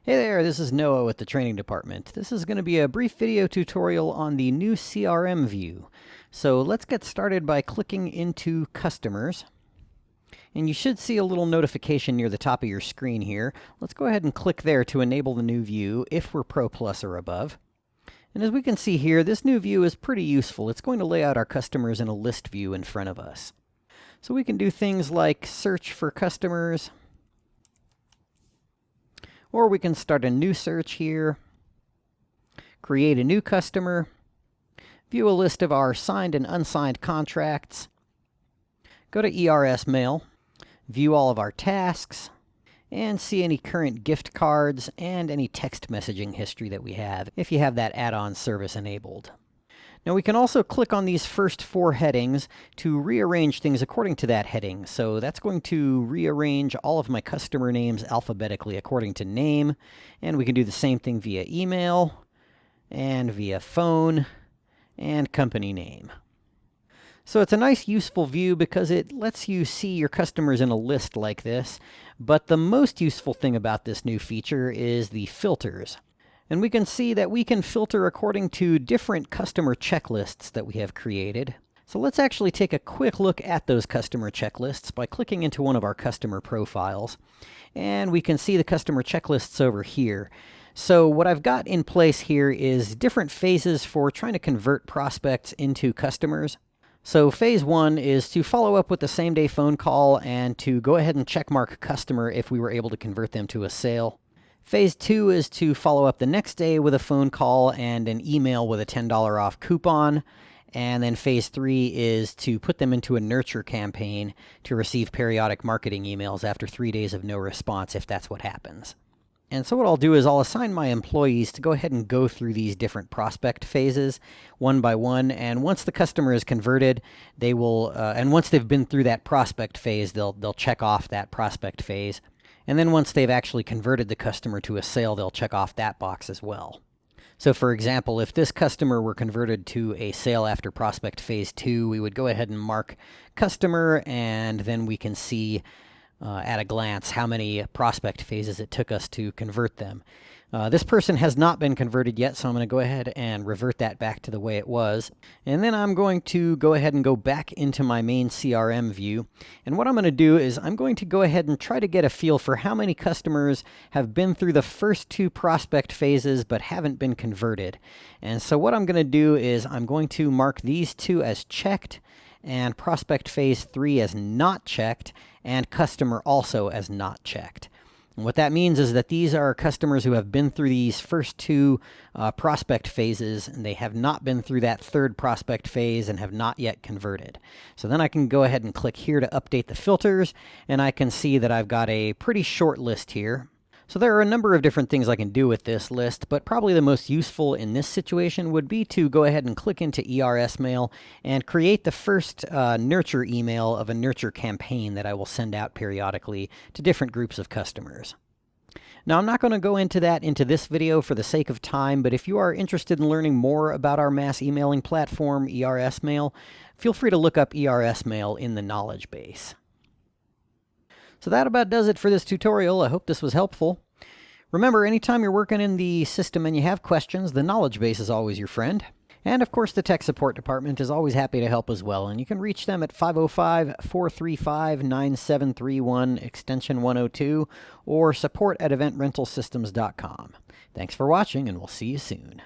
Hey there, this is Noah with the training department. This is going to be a brief video tutorial on the new CRM view. So let's get started by clicking into Customers. And you should see a little notification near the top of your screen here. Let's go ahead and click there to enable the new view if we're Pro Plus or above. And as we can see here, this new view is pretty useful. It's going to lay out our customers in a list view in front of us. So we can do things like search for customers, or we can start a new search here, create a new customer, view a list of our signed and unsigned contracts, go to ERS Mail, view all of our tasks, and see any current gift cards and any text messaging history that we have if you have that add-on service enabled. Now we can also click on these first 4 headings to rearrange things according to that heading. So that's going to rearrange all of my customer names alphabetically according to name. And we can do the same thing via email and via phone and company name. So it's a nice, useful view because it lets you see your customers in a list like this. But the most useful thing about this new feature is the filters. And we can see that we can filter according to different customer checklists that we have created. So let's actually take a quick look at those customer checklists by clicking into one of our customer profiles. And we can see the customer checklists over here. So what I've got in place here is different phases for trying to convert prospects into customers. So phase 1 is to follow up with the same-day phone call and to go ahead and checkmark customer if we were able to convert them to a sale. Phase 2 is to follow up the next day with a phone call and an email with a $10 off coupon. And then phase 3 is to put them into a nurture campaign to receive periodic marketing emails after 3 days of no response if that's what happens. And so what I'll do is I'll assign my employees to go ahead and go through these different prospect phases one by one. And once the customer is converted, they will, and once they've been through that prospect phase, they'll check off that prospect phase. And then once they've actually converted the customer to a sale, they'll check off that box as well. So for example, if this customer were converted to a sale after prospect phase 2, we would go ahead and mark customer, and then we can see at a glance how many prospect phases it took us to convert them. This person has not been converted yet, so I'm going to go ahead and revert that back to the way it was. And then I'm going to go ahead and go back into my main CRM view. And what I'm going to do is I'm going to go ahead and try to get a feel for how many customers have been through the first 2 prospect phases but haven't been converted. And so what I'm going to do is I'm going to mark these 2 as checked, and prospect phase 3 as not checked, and customer also as not checked. And what that means is that these are customers who have been through these first 2 prospect phases, and they have not been through that 3rd prospect phase and have not yet converted. So then I can go ahead and click here to update the filters, and I can see that I've got a pretty short list here. So there are a number of different things I can do with this list, but probably the most useful in this situation would be to go ahead and click into ERS Mail and create the first nurture email of a nurture campaign that I will send out periodically to different groups of customers. Now, I'm not going to go into that into this video for the sake of time, but if you are interested in learning more about our mass emailing platform, ERS Mail, feel free to look up ERS Mail in the knowledge base. So that about does it for this tutorial. I hope this was helpful. Remember, anytime you're working in the system and you have questions, the knowledge base is always your friend. And of course, the tech support department is always happy to help as well. And you can reach them at 505-435-9731, extension 102, or support@eventrentalsystems.com. Thanks for watching, and we'll see you soon.